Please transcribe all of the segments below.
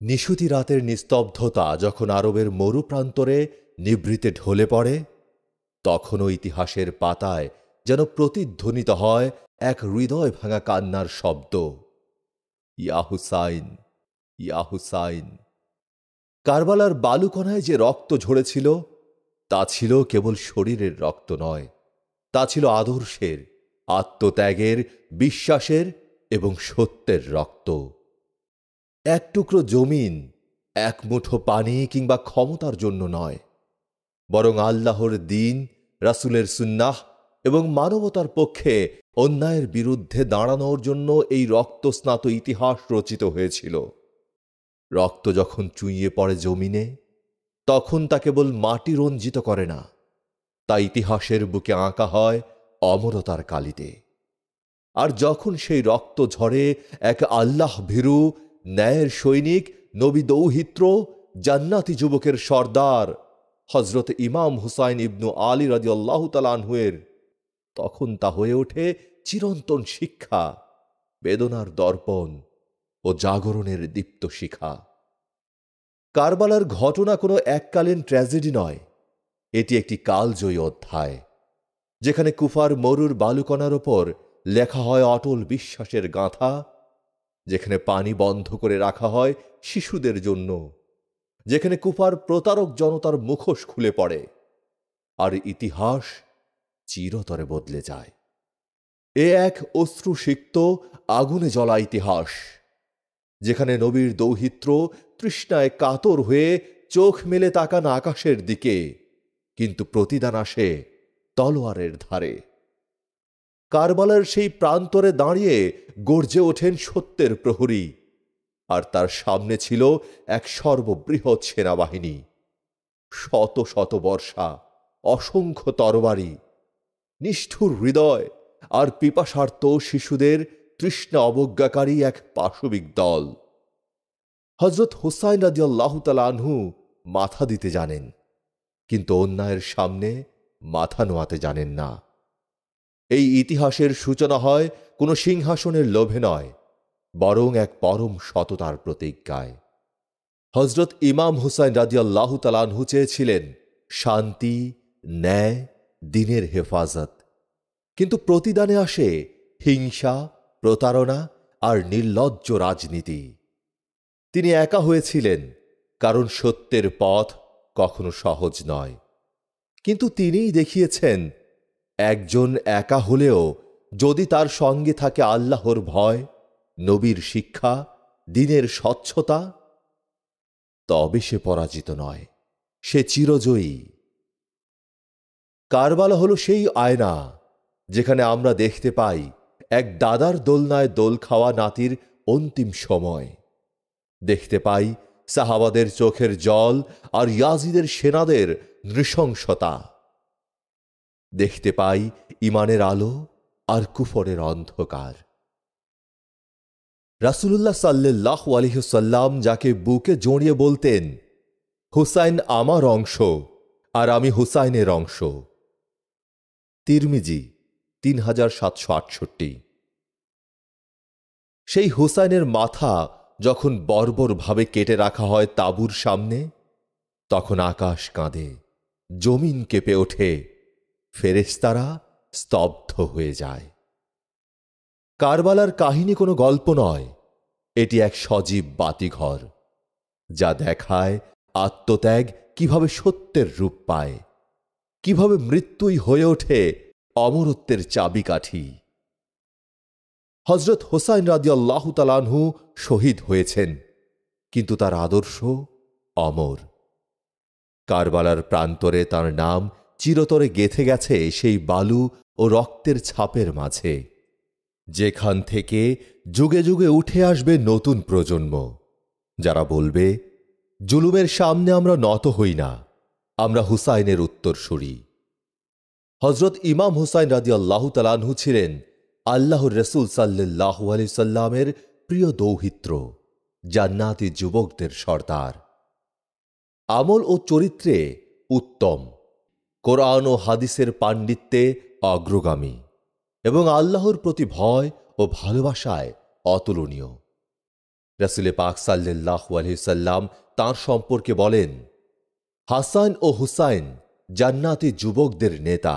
নিশুতি রাতের নিস্তব্ধতা যখন আরবের মরুপ্রান্তরে নিভৃতে ঢলে পড়ে, তখনও ইতিহাসের পাতায় যেন প্রতিধ্বনিত হয় এক হৃদয় ভাঙা কান্নার শব্দ, ইয়া হুসাইন, ইয়া হুসাইন। কারবালার বালুকণায় যে রক্ত ঝরেছিল, তা ছিল কেবল শরীরের রক্ত নয়, তা ছিল আদর্শের, আত্মত্যাগের, বিশ্বাসের এবং সত্যের রক্ত। এক টুকরো জমিন, এক মুঠো পানি কিংবা ক্ষমতার জন্য নয়, বরং আল্লাহর দ্বীন, রাসূলের সুন্নাহ এবং মানবতার পক্ষে অন্যায়ের বিরুদ্ধে দাঁড়ানোর জন্য এই রক্তস্নাত ইতিহাস রচিত হয়েছিল। রক্ত যখন চুইয়ে পড়ে জমিনে, তখন তা কেবল মাটি রঞ্জিত করে না, তা ইতিহাসের বুকে আঁকা হয় অমরতার কালিতে। আর যখন সেই রক্ত ঝরে এক আল্লাহ ভীরু, ন্যায়ের সৈনিক, নবী দৌহিত্র, জান্নাতি যুবকের সর্দার হযরত ইমাম হুসাইন ইবনু আলী রাদিয়াল্লাহু তাআলা আনহুয়ের, তখন তা হয়ে ওঠে চিরন্তন শিক্ষা, বেদনার দর্পণ ও জাগরণের দীপ্ত শিখা। কারবালার ঘটনা কোনো এককালীন ট্র্যাজেডি নয়, এটি একটি কালজয়ী অধ্যায়, যেখানে কুফার মরুর বালুকণার ওপর লেখা হয় অটল বিশ্বাসের গাঁথা, যেখানে পানি বন্ধ করে রাখা হয় শিশুদের জন্য, যেখানে কুফার প্রতারক জনতার মুখোশ খুলে পড়ে, আর ইতিহাস চিরতরে বদলে যায়। এ এক অশ্রুসিক্ত আগুনে জ্বলা ইতিহাস, যেখানে নবীর দৌহিত্র তৃষ্ণায় কাতর হয়ে চোখ মেলে তাকান আকাশের দিকে, কিন্তু প্রতিদান আসে তলোয়ারের ধারে। কারবালার সেই প্রান্তরে দাঁড়িয়ে গর্জে ওঠেন সত্যের প্রহরী, আর তার সামনে ছিল এক সর্ববৃহৎ সেনাবাহিনী, শত শত বর্ষা, অসংখ্য তরবারি, নিষ্ঠুর হৃদয় আর পিপাসার্ত শিশুদের তৃষ্ণা অবজ্ঞাকারী এক পাশবিক দল। হযরত হুসাইন রাদিয়াল্লাহু তাআলা আনহু মাথা দিতে জানেন, কিন্তু অন্যায়ের সামনে মাথা নোয়াতে জানেন না। এই ইতিহাসের সূচনা হয় কোনো সিংহাসনের লোভে নয়, বরং এক পরম সততার প্রতিজ্ঞায়। হযরত ইমাম হুসাইন রাদিয়াল্লাহু তাআলা আনহু চেয়েছিলেন শান্তি, ন্যায়, দ্বীনের হেফাজত, কিন্তু প্রতিদানে আসে হিংসা, প্রতারণা আর নির্লজ্জ রাজনীতি। তিনি একা হয়েছিলেন, কারণ সত্যের পথ কখনো সহজ নয়, কিন্তু তিনিই দেখিয়েছেন একজন একা হলেও যদি তার সঙ্গে থাকে আল্লাহর ভয়, নবীর শিক্ষা, দ্বীনের স্বচ্ছতা, তবে সে পরাজিত নয়, সে চিরজয়ী। কারবালা হলো সেই আয়না, যেখানে আমরা দেখতে পাই এক দাদার দোলনায় দোল খাওয়া নাতির অন্তিম সময়, দেখতে পাই সাহাবাদের চোখের জল আর ইয়াজিদের সেনাদের নৃশংসতা, দেখতে পাই ঈমানের আলো আর কুফরের অন্ধকার। রাসূলুল্লাহ সাল্লাল্লাহু আলাইহি ওয়াসাল্লাম যাকে বুকে জড়িয়ে বলতেন, হুসাইন আমার অংশ আর আমি হুসাইনের অংশ। তিরমিজি 3768। সেই হুসাইনের মাথা যখন বর্বরভাবে কেটে রাখা হয় তাঁবুর সামনে, তখন আকাশ কাঁদে, জমিন কেঁপে ওঠে, ফেরেশতারা স্তব্ধ হয়ে যায়। কারবালার কাহিনী কোনো গল্প নয়, এটি এক সজীব বাতিঘর, যা দেখায় আত্মত্যাগ কিভাবে সত্যের রূপ পায়, কিভাবে মৃত্যুই হয়ে ওঠে অমরত্বের চাবিকাঠি। হযরত হুসাইন রাদিয়াল্লাহু তাআলা আনহু শহীদ হয়েছেন, কিন্তু তার আদর্শ অমর। কারবালার প্রান্তরে তার নাম চিরতরে গেঁথে গেছে সেই বালু ও রক্তের ছাপের মাঝে, যেখান থেকে যুগে যুগে উঠে আসবে নতুন প্রজন্ম, যারা বলবে, জুলুমের সামনে আমরা নত হই না, আমরা হুসাইনের উত্তরসূরি। হযরত ইমাম হুসাইন রাদিয়াল্লাহু তাআলা আনহু ছিলেন আল্লাহর রাসূল সাল্লাল্লাহু আলাইহি সাল্লামের প্রিয় দৌহিত্র, জান্নাতি যুবকদের সর্দার। আমল ও চরিত্রে উত্তম, কোরআন ও হাদিসের পাণ্ডিত্যে অগ্রগামী এবং আল্লাহর প্রতি ভয় ও ভালোবাসায় অতুলনীয়। রাসূল পাক সাল্লাল্লাহু আলাইহি সাল্লাম তাঁর সম্পর্কে বলেন, হাসান ও হুসাইন জান্নাতি যুবকদের নেতা।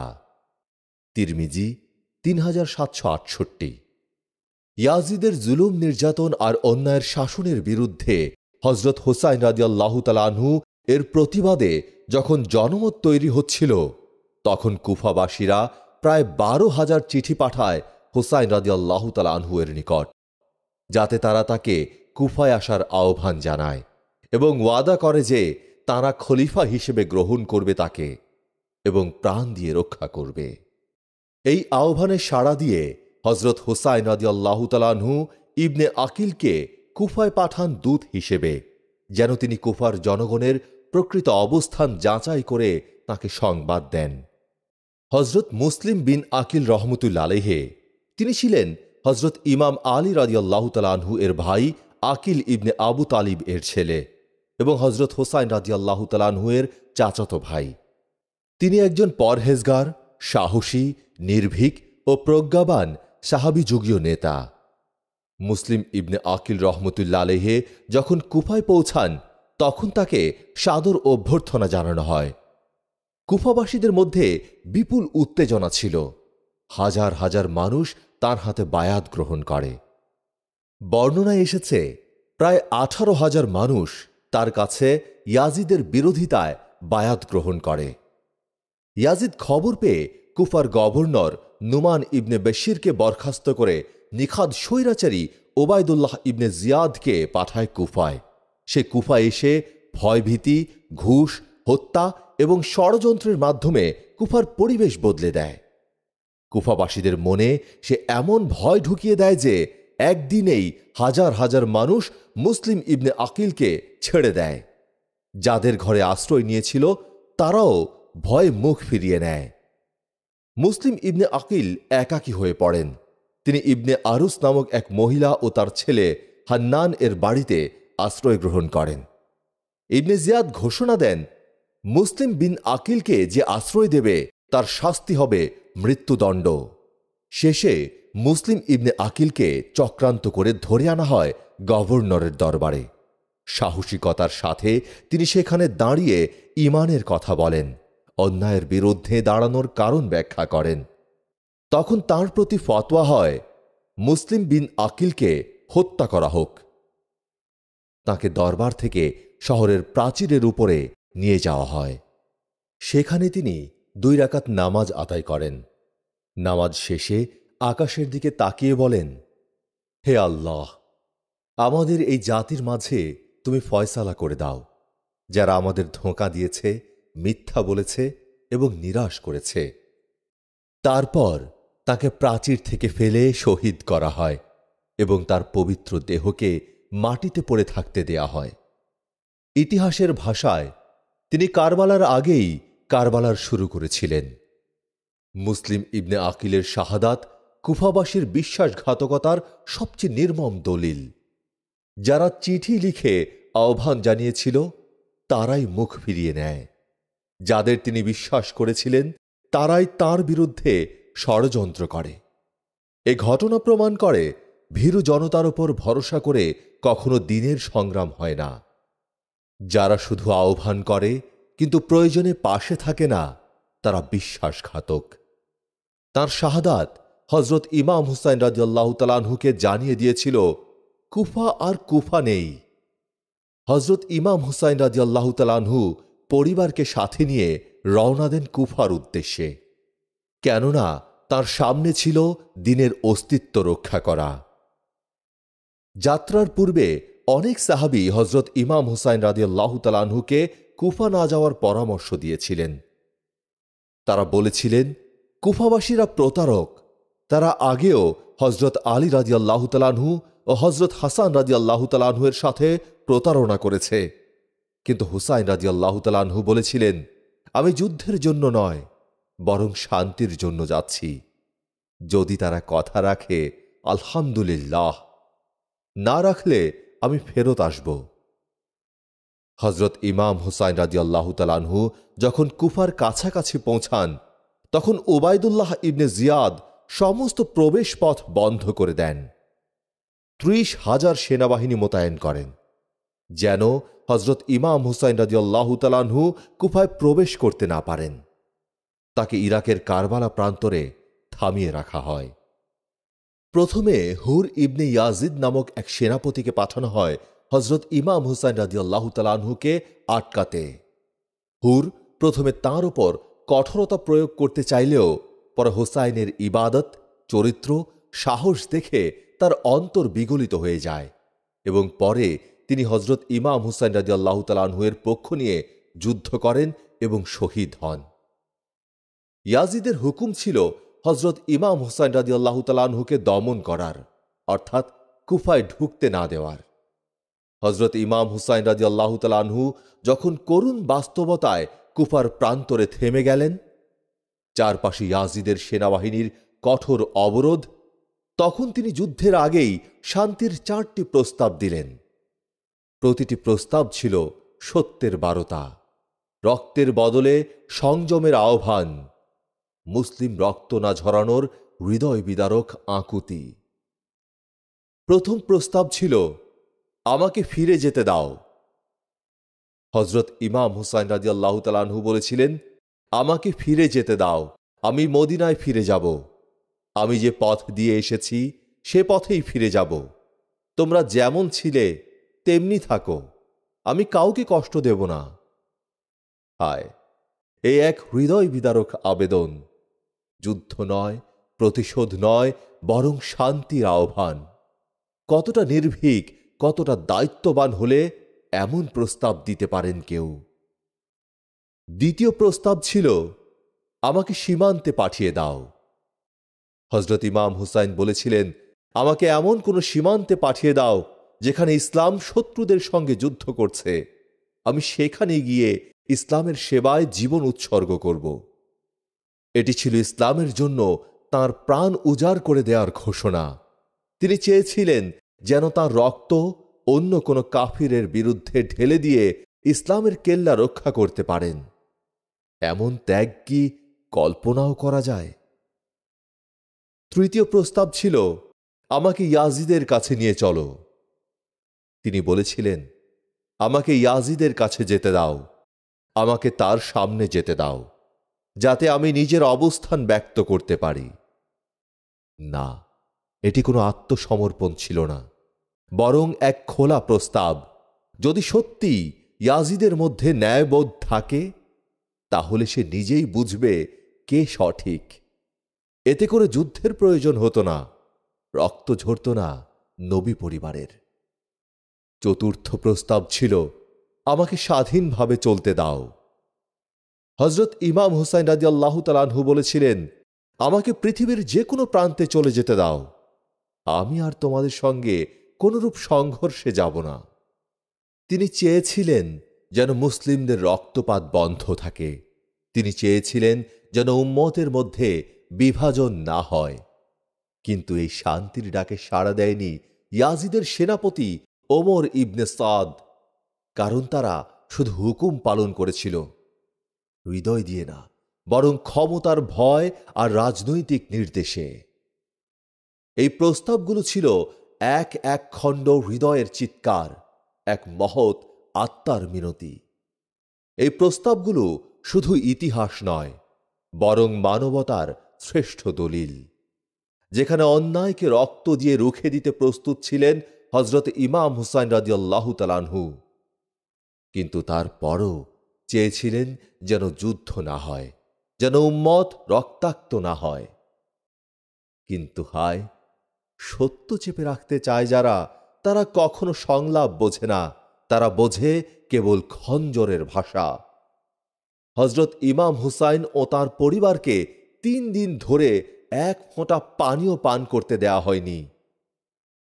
তিরমিজি 3768। ইয়াজিদের জুলুম, নির্যাতন আর অন্যায়ের শাসনের বিরুদ্ধে হজরত হুসাইন রাদিয়াল্লাহু তাআলা আনহু এর প্রতিবাদে যখন জনমত তৈরি হচ্ছিল, তখন কুফাবাসীরা প্রায় 12,000 চিঠি পাঠায় হুসাইন রাদিয়াল্লাহু তাআলা আনহু এর নিকট, যাতে তারা তাকে কুফায় আসার আহ্বান জানায় এবং ওয়াদা করে যে তারা খলিফা হিসেবে গ্রহণ করবে তাকে এবং প্রাণ দিয়ে রক্ষা করবে। এই আহ্বানে সাড়া দিয়ে হজরত হুসাইন রাদিয়াল্লাহু তাআলা আনহু ইবনে আকিলকে কুফায় পাঠান দূত হিসেবে, যেন তিনি কুফার জনগণের প্রকৃত অবস্থান যাচাই করে তাকে সংবাদ দেন। হজরত মুসলিম বিন আকিল রহমতুল্লাহ আলাইহে, তিনি ছিলেন হজরত ইমাম আলী রাদিয়াল্লাহু তাআলা আনহু এর ভাই আকিল ইবনে আবু তালিব এর ছেলে এবং হজরত হুসাইন রাদিয়াল্লাহু তাআলা আনহু এর চাচাতো ভাই। তিনি একজন পরহেজগার, সাহসী, নির্ভীক ও প্রজ্ঞাবান সাহাবী যুগীয় নেতা। মুসলিম ইবনে আকিল রহমতুল্লাহ আলাইহে যখন কুফায় পৌঁছান, তখন তাকে সাদর অভ্যর্থনা জানানো হয়। কুফাবাসীদের মধ্যে বিপুল উত্তেজনা ছিল। হাজার হাজার মানুষ তার হাতে বায়াত গ্রহণ করে। বর্ণনায় এসেছে প্রায় 18,000 মানুষ তার কাছে ইয়াজিদের বিরোধিতায় বায়াত গ্রহণ করে। ইয়াজিদ খবর পেয়ে কুফার গভর্নর নুমান ইবনে বশিরকে বরখাস্ত করে নিখাদ স্বৈরাচারী ওবায়দুল্লাহ ইবনে জিয়াদকে পাঠায় কুফায়। সে কুফায় এসে ভয়ভীতি, ঘুষ, হত্যা এবং ষড়যন্ত্রের মাধ্যমে কুফার পরিবেশ বদলে দেয়। কুফাবাসীদের মনে সে এমন ভয় ঢুকিয়ে দেয় যে একদিনেই হাজার হাজার মানুষ মুসলিম ইবনে আকিলকে ছেড়ে দেয়। যাদের ঘরে আশ্রয় নিয়েছিল তারাও ভয়ে মুখ ফিরিয়ে নেয়। মুসলিম ইবনে আকিল একাকী হয়ে পড়েন। তিনি ইবনে আরুস নামক এক মহিলা ও তার ছেলে হান্নান এর বাড়িতে আশ্রয় গ্রহণ করেন। ইবনে জিয়াদ ঘোষণা দেন, মুসলিম বিন আকিলকে যে আশ্রয় দেবে তার শাস্তি হবে মৃত্যুদণ্ড। শেষে মুসলিম ইবনে আকিলকে চক্রান্ত করে ধরে আনা হয় গভর্নরের দরবারে। সাহসিকতার সাথে তিনি সেখানে দাঁড়িয়ে ঈমানের কথা বলেন, অন্যায়ের বিরুদ্ধে দাঁড়ানোর কারণ ব্যাখ্যা করেন। তখন তার প্রতি ফতোয়া হয় মুসলিম বিন আকিলকে হত্যা করা হোক। তাকে দরবার থেকে শহরের প্রাচীরের উপরে নিয়ে যাওয়া হয়। সেখানে তিনি 2 রাকাত নামাজ আদায় করেন। নামাজ শেষে আকাশের দিকে তাকিয়ে বলেন, হে আল্লাহ, আমাদের এই জাতির মাঝে তুমি ফয়সালা করে দাও, যারা আমাদের ধোঁকা দিয়েছে, মিথ্যা বলেছে এবং নিরাশ করেছে। তারপর তাকে প্রাচীর থেকে ফেলে শহীদ করা হয় এবং তার পবিত্র দেহকে মাটিতে পড়ে থাকতে দেয়া হয়। ইতিহাসের ভাষায় তিনি কারবালার আগেই কারবালার শুরু করেছিলেন। মুসলিম ইবনে আকিলের শাহাদাত কুফাবাসীর বিশ্বাসঘাতকতার সবচেয়ে নির্মম দলিল। যারা চিঠি লিখে আহ্বান জানিয়েছিল তারাই মুখ ফিরিয়ে নেয়। যাদের তিনি বিশ্বাস করেছিলেন তারাই তার বিরুদ্ধে ষড়যন্ত্র করে। এ ঘটনা প্রমাণ করে ভীরু জনতার উপর ভরসা করে কখনো দিনের সংগ্রাম হয় না। যারা শুধু আহ্বান করে কিন্তু প্রয়োজনে পাশে থাকে না, তারা বিশ্বাসঘাতক। তার শাহাদাত হজরত ইমাম হুসাইন রাদিয়াল্লাহু তাআলা আনহুকে জানিয়ে দিয়েছিল কুফা আর কুফা নেই। হজরত ইমাম হুসাইন রাদিয়াল্লাহু তাআলা আনহু পরিবারকে সাথে নিয়ে রওনা দেন কুফার উদ্দেশ্যে, কেননা তার সামনে ছিল দ্বীনের অস্তিত্ব রক্ষা করা। যাত্রার পূর্বে অনেক সাহাবী হজরত ইমাম হুসাইন রাদিয়াল্লাহু তাআলা আনহুকে কুফা না যাওয়ার পরামর্শ দিয়েছিলেন। তারা বলেছিলেন, কুফাবাসীরা প্রতারক। তারা আগেও হজরত আলী রাদিয়াল্লাহু তাআলা আনহু ও হজরত হাসান রাদিয়াল্লাহু তাআলা আনহু এর সাথে প্রতারণা করেছে। কিন্তু হুসাইন রাদিয়াল্লাহু তাআলা আনহু বলেছিলেন, আমি যুদ্ধের জন্য নয়, বরং শান্তির জন্য যাচ্ছি। যদি তারা কথা রাখে আলহামদুলিল্লাহ, না রাখলে আমি ফেরত আসব। হজরত ইমাম হুসাইন রাদিয়াল্লাহু তাআলা আনহু যখন কুফার কাছাকাছি পৌঁছান, তখন ওবায়দুল্লাহ ইবনে জিয়াদ সমস্ত প্রবেশ পথ বন্ধ করে দেন। 30,000 সেনাবাহিনী মোতায়েন করেন, যেন হজরত ইমাম হুসাইন রাদিয়াল্লাহু তাআলা আনহু কুফায় প্রবেশ করতে না পারেন। তাকে ইরাকের কারবালা প্রান্তরে থামিয়ে রাখা হয়। প্রথমে হুর ইবনে ইয়াজিদ নামক এক সেনাপতিকে পাঠানো হয় হজরত ইমাম হুসাইন রাদিয়াল্লাহু তাআলা আনহুকে আটকাতে। হুর প্রথমে তাঁর উপর কঠোরতা প্রয়োগ করতে চাইলেও পরে হোসাইনের ইবাদত, চরিত্র, সাহস দেখে তার অন্তর বিগলিত হয়ে যায় এবং পরে তিনি হজরত ইমাম হুসাইন রাদিয়াল্লাহু তাআলা আনহুর পক্ষ নিয়ে যুদ্ধ করেন এবং শহীদ হন। ইয়াজিদের হুকুম ছিল হজরত ইমাম হুসাইন রাদিয়াল্লাহু তাআলা আনহুকে দমন করার, অর্থাৎ কুফায় ঢুকতে না দেওয়ার। হজরত ইমাম হুসাইন রাদিয়াল্লাহু তাআলা আনহু যখন করুণ বাস্তবতায় কুফার প্রান্তরে থেমে গেলেন, চারপাশে ইয়াজিদের সেনাবাহিনীর কঠোর অবরোধ, তখন তিনি যুদ্ধের আগেই শান্তির 4টি প্রস্তাব দিলেন। প্রতিটি প্রস্তাব ছিল সত্যের বারতা, রক্তের বদলে সংযমের আহ্বান, মুসলিম রক্ত না ঝরানোর হৃদয় বিদারক আকুতি। প্রথম প্রস্তাব ছিল, আমাকে ফিরে যেতে দাও। হজরত ইমাম হুসাইন রাদিয়াল্লাহু তাআলা আনহু বলেছিলেন, আমাকে ফিরে যেতে দাও, আমি মদিনায় ফিরে যাব। আমি যে পথ দিয়ে এসেছি সে পথেই ফিরে যাব। তোমরা যেমন ছিলে তেমনি থাকো, আমি কাউকে কষ্ট দেব না। হায়, এ এক হৃদয় বিদারক আবেদন। যুদ্ধ নয়, প্রতিশোধ নয়, বরং শান্তির আহ্বান। কতটা নির্ভীক, কতটা দায়িত্ববান হলে এমন প্রস্তাব দিতে পারেন কেউ? দ্বিতীয় প্রস্তাব ছিল, আমাকে সীমান্তে পাঠিয়ে দাও। হজরত ইমাম হুসাইন বলেছিলেন, আমাকে এমন কোনো সীমান্তে পাঠিয়ে দাও যেখানে ইসলাম শত্রুদের সঙ্গে যুদ্ধ করছে। আমি সেখানে গিয়ে ইসলামের সেবায় জীবন উৎসর্গ করব। এটি ছিল ইসলামের জন্য তাঁর প্রাণ উজাড় করে দেওয়ার ঘোষণা। তিনি চেয়েছিলেন যেন তাঁর রক্ত অন্য কোনো কাফিরের বিরুদ্ধে ঢেলে দিয়ে ইসলামের কেল্লা রক্ষা করতে পারেন। এমন ত্যাগ কি কল্পনাও করা যায়? তৃতীয় প্রস্তাব ছিল, আমাকে ইয়াজিদের কাছে নিয়ে চলো। তিনি বলেছিলেন, আমাকে ইয়াজিদের কাছে যেতে দাও, আমাকে তার সামনে যেতে দাও, যাতে আমি নিজের অবস্থান ব্যক্ত করতে পারি। না, এটি কোনো আত্মসমর্পণ ছিল না, বরং এক খোলা প্রস্তাব। যদি সত্যি ইয়াজিদের মধ্যে ন্যায়বোধ থাকে, তাহলে সে নিজেই বুঝবে কে সঠিক। এতে করে যুদ্ধের প্রয়োজন হতো না, রক্ত ঝরত না নবী পরিবারের। চতুর্থ প্রস্তাব ছিল, আমাকে স্বাধীনভাবে চলতে দাও। হজরত ইমাম হুসাইন রাদিয়াল্লাহু তাআলা আনহু বলেছিলেন, আমাকে পৃথিবীর যে কোনো প্রান্তে চলে যেতে দাও, আমি আর তোমাদের সঙ্গে কোনরূপ সংঘর্ষে যাব না। তিনি চেয়েছিলেন যেন মুসলিমদের রক্তপাত বন্ধ থাকে। তিনি চেয়েছিলেন যেন উম্মতের মধ্যে বিভাজন না হয়। কিন্তু এই শান্তির ডাকে সাড়া দেয়নি ইয়াজিদের সেনাপতি ওমর ইবনে সাদ, কারণ তারা শুধু হুকুম পালন করেছিল, হৃদয় দিয়ে না, বরং ক্ষমতার ভয় আর রাজনৈতিক নির্দেশে। এই প্রস্তাবগুলো ছিল এক এক খণ্ড হৃদয়ের চিৎকার, এক মহৎ আত্মার মিনতি। এই প্রস্তাবগুলো শুধু ইতিহাস নয়, বরং মানবতার শ্রেষ্ঠ দলিল। যেখানে অন্যায়কে রক্ত দিয়ে রুখে দিতে প্রস্তুত ছিলেন হজরত ইমাম হুসাইন রাদিয়াল্লাহু তাআলা আনহু, কিন্তু তারপরও চেয়েছিলেন যেন যুদ্ধ না হয়, যেন উম্মত রক্তাক্ত না হয়। কিন্তু হায়, সত্য চেপে রাখতে চায় যারা, তারা কখনো সংলাপ বোঝে না, তারা বোঝে কেবল খঞ্জরের ভাষা। হজরত ইমাম হুসাইন ও তার পরিবারকে 3 দিন ধরে এক ফোঁটা পানিও পান করতে দেয়া হয়নি।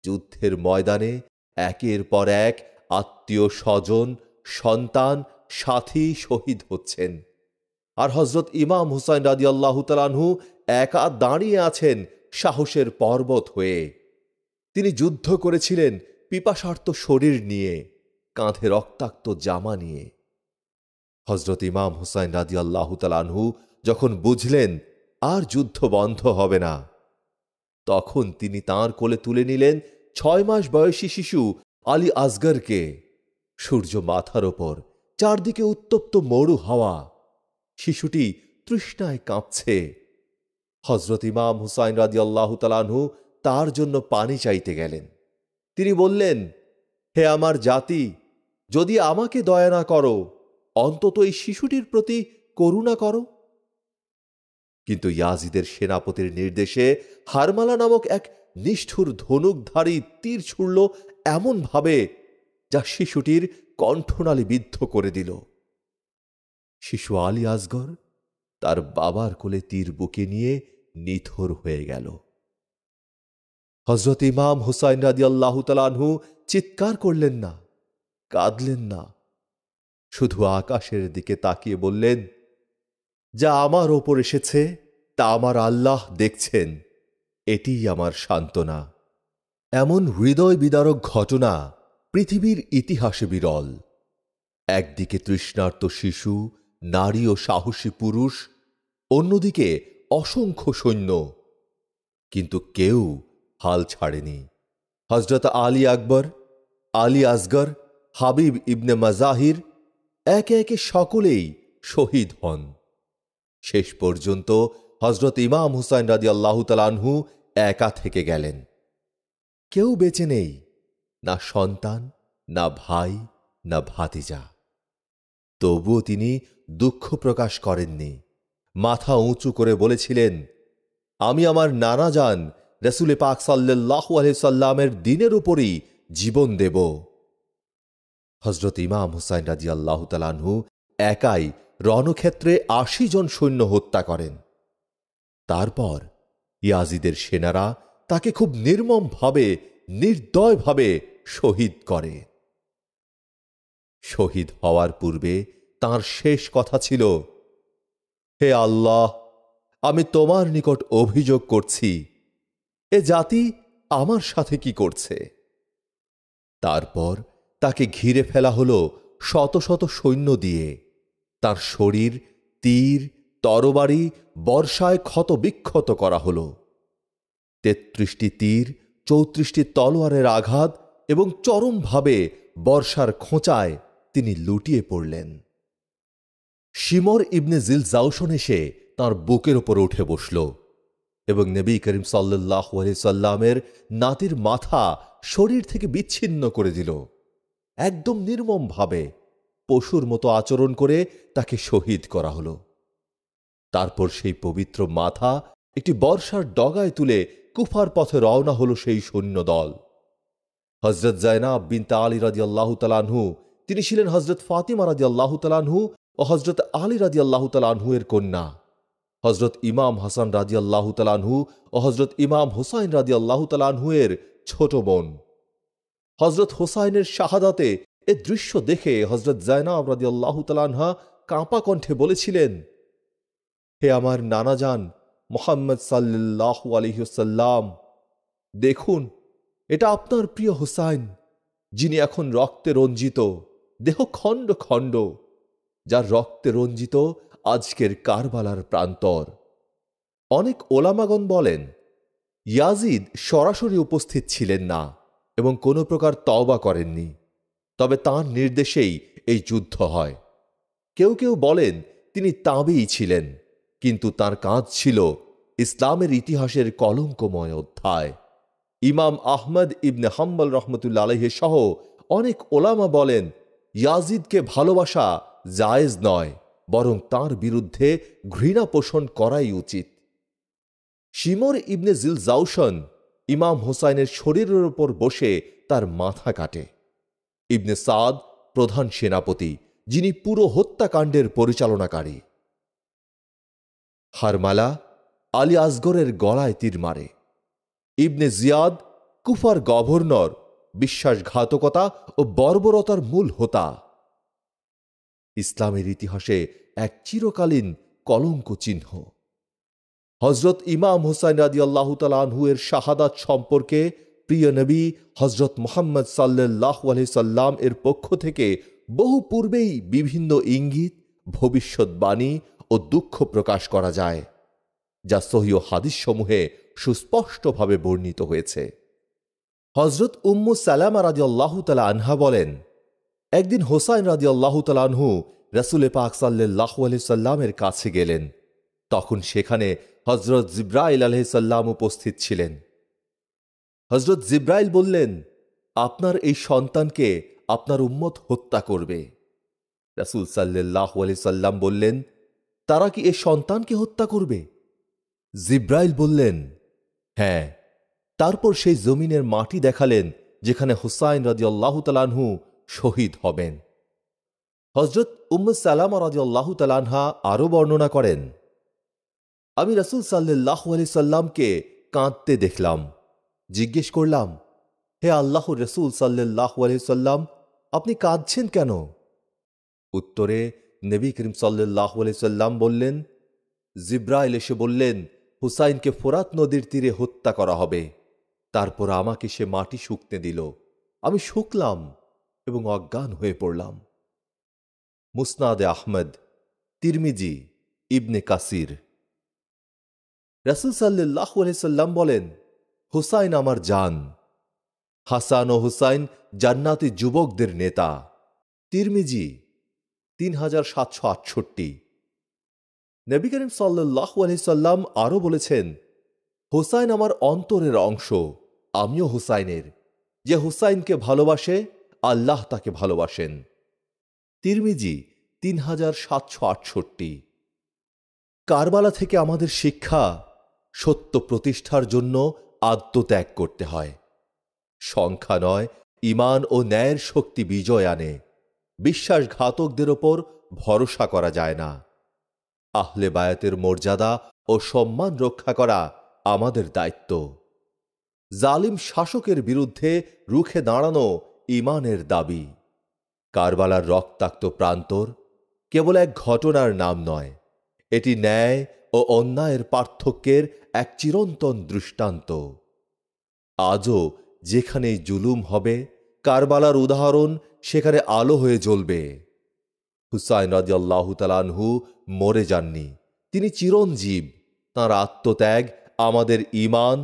যুদ্ধের ময়দানে একের পর এক আত্মীয় স্বজন, সন্তান, সাথী শহীদ হচ্ছেন, আর হজরত ইমাম হুসাইন রাদিয়াল্লাহু তাআলা আনহু একা দাঁড়িয়ে আছেন সাহসের পর্বত হয়ে। তিনি যুদ্ধ করেছিলেন পিপাসার্ত শরীর নিয়ে, কাঁধে রক্তাক্ত জামা নিয়ে। হজরত ইমাম হুসাইন রাদিয়াল্লাহু তাআলা আনহু যখন বুঝলেন আর যুদ্ধ বন্ধ হবে না, তখন তিনি তাঁর কোলে তুলে নিলেন 6 মাস বয়সী শিশু আলী আসগরকে। সূর্য মাথার ওপর, চারদিকে উত্তপ্ত মরু হাওয়া। শিশুটি তৃষ্ণায় কাঁপছে। হযরত ইমাম হুসাইন রাদিয়াল্লাহু তাআলা আনহু তার জন্য পানি চাইতে গেলেন। তিনি বললেন, হে আমার জাতি, যদি আমাকে দয়া না করো, অন্তত এই শিশুটির প্রতি করুণা করো। কিন্তু ইয়াজিদের সেনাপতির নির্দেশে হারমালা নামক এক নিষ্ঠুর ধনুকধারী তীর ছুড়ল এমনভাবে, যা শিশুটির কণ্ঠনালী বিদ্ধ করে দিল। শিশু আলী আসগর তার বাবার কোলে তীর বুকে নিয়ে নিথর হয়ে গেল। হযরত ইমাম হুসাইন রাদিয়াল্লাহু তাআলা আনহু চিৎকার করলেন না, কাঁদলেন না, শুধু আকাশের দিকে তাকিয়ে বললেন, যা আমার ওপর এসেছে তা আমার আল্লাহ দেখছেন, এটিই আমার সান্ত্বনা। এমন হৃদয় বিদারক ঘটনা পৃথিবীর ইতিহাসে বিরল। একদিকে তৃষ্ণার্ত শিশু, নারী ও সাহসী পুরুষ, অন্যদিকে অসংখ্য সৈন্য, কিন্তু কেউ হাল ছাড়েনি। হযরত আলী আকবর, আলী আসগর, হাবিব ইবনে মাজাহির একে একে সকলেই শহীদ হন। শেষ পর্যন্ত হযরত ইমাম হুসাইন রাদিয়াল্লাহু তাআলা আনহু একা থেকে গেলেন। কেউ বেঁচে নেই, না সন্তান, না ভাই, না ভাতিজা। তবুও তিনি দুঃখ প্রকাশ করেননি। মাথা উঁচু করে বলেছিলেন, আমি আমার নানা জান রাসূল পাক সাল্লাল্লাহু আলাইহি সাল্লামের দ্বীনের উপরই জীবন দেব। হযরত ইমাম হুসাইন রাদিয়াল্লাহু তাআলা আনহু একাই রণক্ষেত্রে ৮০ জন সৈন্য হত্যা করেন। তারপর ইয়াজিদের সেনারা তাকে খুব নির্মমভাবে, নির্দয়ভাবে শহীদ করে। শহীদ হওয়ার পূর্বে তার শেষ কথা ছিল, হে আল্লাহ, আমি তোমার নিকট অভিযোগ করছি, এ জাতি আমার সাথে কি করছে। তারপর তাকে ঘিরে ফেলা হলো শত শত সৈন্য দিয়ে। তার শরীর তীর, তরবারি, বর্ষায় ক্ষতবিক্ষত করা হলো। ৩৩টি তীর, ৩৪টি তলোয়ারের আঘাত এবং চরমভাবে বর্ষার খোঁচায় তিনি লুটিয়ে পড়লেন। শিমর ইবনে জিলজাউশন এসে তাঁর বুকের ওপর উঠে বসল এবং নবী করিম সাল্লাল্লাহু আলাইহি সাল্লামের নাতির মাথা শরীর থেকে বিচ্ছিন্ন করে দিল। একদম নির্মমভাবে, পশুর মতো আচরণ করে তাকে শহীদ করা হলো। তারপর সেই পবিত্র মাথা একটি বর্ষার ডগায় তুলে কুফার পথে রওনা হলো সেই সৈন্যদল। হযরত যায়নাব বিনতে আলী রাদিয়াল্লাহু তাআলা আনহু, তিনি ছিলেন হযরত ফাতিমা রাদিয়াল্লাহু তাআলা আনহু ও হযরত আলী রাদিয়াল্লাহু তাআলা আনহু এর কন্যা। হযরত ইমাম হাসান রাদিয়াল্লাহু তাআলা আনহু ও হযরত ইমাম হুসাইন রাদিয়াল্লাহু তাআলা আনহু এর ছোট বোন। হযরত হুসাইনের শাহাদাতে এ দৃশ্য দেখে হযরত যায়নাব রাদিয়াল্লাহু তাআলা আনহা কাঁপা কণ্ঠে বলেছিলেন, হে আমার নানা জান মুহাম্মদ সাল্লাল্লাহু আলাইহি ওয়াসাল্লাম, দেখুন, এটা আপনার প্রিয় হুসাইন, যিনি এখন রক্তে রঞ্জিত, দেহ খণ্ড খণ্ড, যার রক্তে রঞ্জিত আজকের কারবালার প্রান্তর। অনেক ওলামাগণ বলেন, ইয়াজিদ সরাসরি উপস্থিত ছিলেন না এবং কোনো প্রকার তওবা করেননি, তবে তাঁর নির্দেশেই এই যুদ্ধ হয়। কেউ কেউ বলেন তিনি তাবেঈ ছিলেন, কিন্তু তার কাজ ছিল ইসলামের ইতিহাসের কলঙ্কময় অধ্যায়। ইমাম আহমদ ইবনে হাম্বল রহমতুল্লাহ আলাইহি সহ অনেক ওলামা বলেন, ইয়াজিদকে ভালোবাসা জায়েজ নয়, বরং তার বিরুদ্ধে ঘৃণা পোষণ করাই উচিত। শিমর ইবনে জিলজাউশন ইমাম হুসাইনের শরীরের উপর বসে তার মাথা কাটে। ইবনে সাদ প্রধান সেনাপতি, যিনি পুরো হত্যাকাণ্ডের পরিচালনাকারী। হারমালা আলী আসগরের গলায় তীর মারে। ইবনে জিয়াদ কুফার গভর্নর বিশ্বাসঘাতকতা ও বর্বরতার মূল হোতা। ইসলামের ইতিহাসে এক চিরকালীন কলঙ্ক চিহ্ন। হযরত ইমাম হুসাইন রাদিয়াল্লাহু তাআলা আনহু এর শাহাদাত সম্পর্কে প্রিয় নবী হযরত মুহাম্মদ সাল্লাল্লাহু আলাইহি সাল্লাম এর পক্ষ থেকে বহু পূর্বেই বিভিন্ন ইঙ্গিত, ভবিষ্যৎবাণী ও দুঃখ প্রকাশ করা যায়, যা সহিহ হাদিস সমূহে সুস্পষ্টভাবে বর্ণিত হয়েছে। হজরত উম্মু সালামা রাদিয়াল্লাহু তাআলা আনহা বলেন, একদিন হোসাইন রাদিয়াল্লাহু তাআলা আনহু রাসূল পাক সাল্লাল্লাহু আলাইহি সাল্লামের কাছে গেলেন। তখন সেখানে হজরত জিব্রাইল আলাইহিস সালাম উপস্থিত ছিলেন। হজরত জিব্রাইল বললেন, আপনার এই সন্তানকে আপনার উম্মত হত্যা করবে। রাসূল সাল্লাল্লাহু আলাইহি সাল্লাম বললেন, তারা কি এই সন্তানকে হত্যা করবে? জিব্রাইল বললেন, হ্যাঁ। তারপর সেই জমিনের মাটি দেখালেন যেখানে হুসাইন রাদিয়াল্লাহু তাআলা আনহু শহীদ হবেন। হযরত উম্মে সালামা রাদিয়াল্লাহু তাআলা আনহা আরও বর্ণনা করেন, আমি রাসূল সাল্লাল্লাহু আলাইহি সাল্লামকে কাঁদতে দেখলাম। জিজ্ঞেস করলাম, হে আল্লাহর রাসূল সাল্লাল্লাহু আলাইহি সাল্লাম, আপনি কাঁদছেন কেন? উত্তরে নবী করিম সাল্লাল্লাহু আলাইহি সাল্লাম বললেন, জিব্রাইল এসে বললেন, হুসাইনকে ফোরাত নদীর তীরে হত্যা করা হবে। তারপর আমাকে সে মাটি শুকতে দিল। আমি শুকলাম এবং অজ্ঞান হয়ে পড়লাম। মুসনাদে আহমদ, তিরমিজি, ইবনে কাসির। রাসূল সাল্লাল্লাহু আলাইহি সাল্লাম বলেন, হুসাইন আমার জান। হাসান ও হুসাইন জান্নাতি যুবকদের নেতা। তিরমিজি 3768। নবী করিম সাল্লাল্লাহু আলাইহি সাল্লাম আরও বলেছেন, হুসাইন আমার অন্তরের অংশ, আমিও হুসাইনের। যে হুসাইনকে ভালোবাসে আল্লাহ তাকে ভালোবাসেন। তিরমিজি 3768। কারবালা থেকে আমাদের শিক্ষা, সত্য প্রতিষ্ঠার জন্য আত্মত্যাগ করতে হয়। সংখ্যা নয়, ঈমান ও ন্যায়ের শক্তি বিজয় আনে। বিশ্বাসঘাতকদের ওপর ভরসা করা যায় না। আহলে বায়াতের মর্যাদা ও সম্মান রক্ষা করা আমাদের দায়িত্ব। জালিম শাসকের বিরুদ্ধে রুখে দাঁড়ানো ঈমানের দাবি। কারবালার রক্তাক্ত প্রান্তর কেবল এক ঘটনার নাম নয়, এটি ন্যায় ও অন্যায়ের পার্থক্যের এক চিরন্তন দৃষ্টান্ত। আজও যেখানেই জুলুম হবে, কারবালার উদাহরণ সেখানে আলো হয়ে জ্বলবে। হুসাইন রাদিয়াল্লাহু তাআলা আনহু মরে যাননি, তিনি চিরঞ্জীব। তাঁর আত্মত্যাগ আমাদের ঈমান,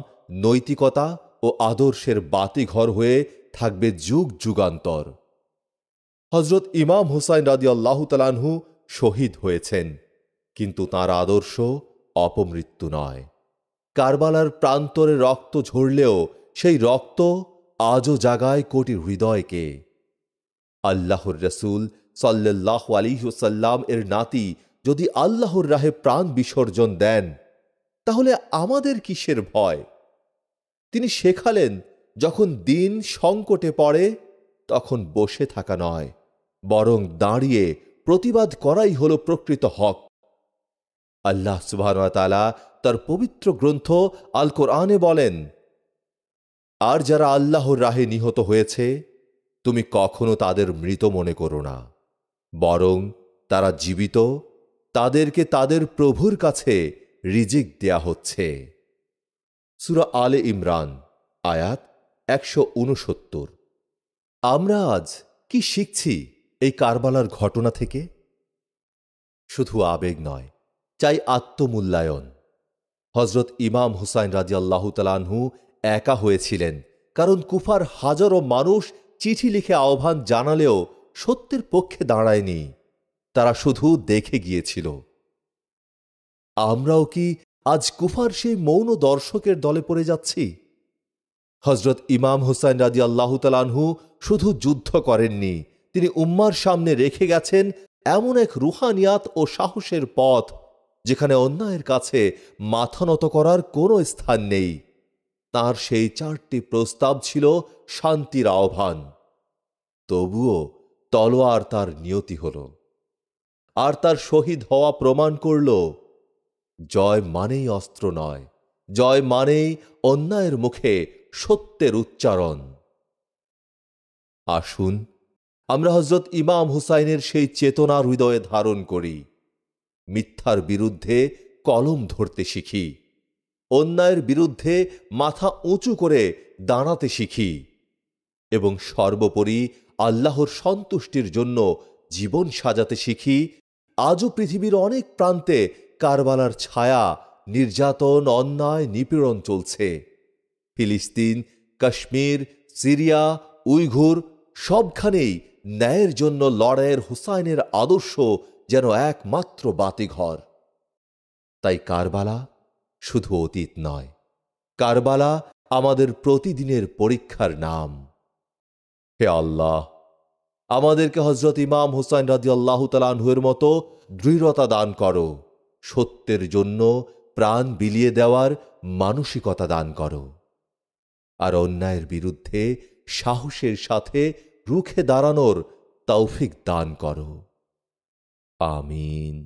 নৈতিকতা ও আদর্শের বাতিঘর হয়ে থাকবে যুগ যুগান্তর। হযরত ইমাম হুসাইন রাদিয়াল্লাহু তাআলা আনহু শহীদ হয়েছেন, কিন্তু তাঁর আদর্শ অপমৃত্যু নয়। কারবালার প্রান্তরে রক্ত ঝরলেও সেই রক্ত আজও জাগায় কোটি হৃদয়কে। আল্লাহর রাসূল সাল্লাল্লাহু আলাইহি ওয়াসাল্লাম এর নাতি যদি আল্লাহর রাহে প্রাণ বিসর্জন দেন, তাহলে আমাদের কিসের ভয়? তিনি শেখালেন, যখন দিন সংকটে পড়ে তখন বসে থাকা নয়, বরং দাঁড়িয়ে প্রতিবাদ করাই হল প্রকৃত হক। আল্লাহ সুবহানাহু ওয়া তাআলা তার পবিত্র গ্রন্থ আল কোরআনে বলেন, আর যারা আল্লাহর রাহে নিহত হয়েছে, তুমি কখনো তাদের মৃত মনে করো না, বরং তারা জীবিত। তাদেরকে তাদের প্রভুর কাছে রিজিক দেয়া হচ্ছে। সূরা আলে ইমরান, আয়াত 169। আমরা আজ কি শিখছি এই কারবালার ঘটনা থেকে? শুধু আবেগ নয়, চাই আত্মমূল্যায়ন। হযরত ইমাম হুসাইন রাদিয়াল্লাহু তাআলা আনহু একা হয়েছিলেন, কারণ কুফার হাজারো মানুষ চিঠি লিখে আহ্বান জানালেও সত্যের পক্ষে দাঁড়ায়নি, তারা শুধু দেখে গিয়েছিল। আমরাও কি আজ কুফার সেই মৌন দর্শকের দলে পড়ে যাচ্ছি? হযরত ইমাম হুসাইন রাদিয়াল্লাহু তাআলা আনহু শুধু যুদ্ধ করেননি, তিনি উম্মার সামনে রেখে গেছেন এমন এক রুহানিয়াত ও সাহসের পথ, যেখানে অন্যায়ের কাছে মাথা নত করার কোনো স্থান নেই। তার সেই 4টি প্রস্তাব ছিল শান্তির আহ্বান। তবুও তলোয়ার তার নিয়তি হল, আর তার শহীদ হওয়া প্রমাণ করল, জয় মানেই অস্ত্র নয়, জয় মানেই অন্যায়ের মুখে সত্যের উচ্চারণ। আসুন আমরা হযরত ইমাম হুসাইনের সেই চেতনা হৃদয়ে ধারণ করি, মিথ্যার বিরুদ্ধে কলম ধরতে শিখি, অন্যায়ের বিরুদ্ধে মাথা উঁচু করে দাঁড়াতে শিখি, এবং সর্বোপরি আল্লাহর সন্তুষ্টির জন্য জীবন সাজাতে শিখি। আজও পৃথিবীর অনেক প্রান্তে কারবালার ছায়া, নির্যাতন, অন্যায়, নিপীড়ন চলছে। ফিলিস্তিন কাশ্মীর, সিরিয়া, উইঘুর সবখানেই ন্যায়ের জন্য লড়াইয়ের হুসাইনের আদর্শ যেন একমাত্র বাতিঘর। তাই কারবালা শুধু অতীত নয়, কারবালা আমাদের প্রতিদিনের পরীক্ষার নাম। হে আল্লাহ, আমাদেরকে হযরত ইমাম হুসাইন রাদিয়াল্লাহু তাআলা আনহুর মতো দৃঢ়তা দান করো, সত্যের জন্য প্রাণ বিলিয়ে দেওয়ার মানসিকতা দান করো, আর অন্যায়ের বিরুদ্ধে সাহসের সাথে রুখে দাঁড়ানোর তৌফিক দান করো। আমিন।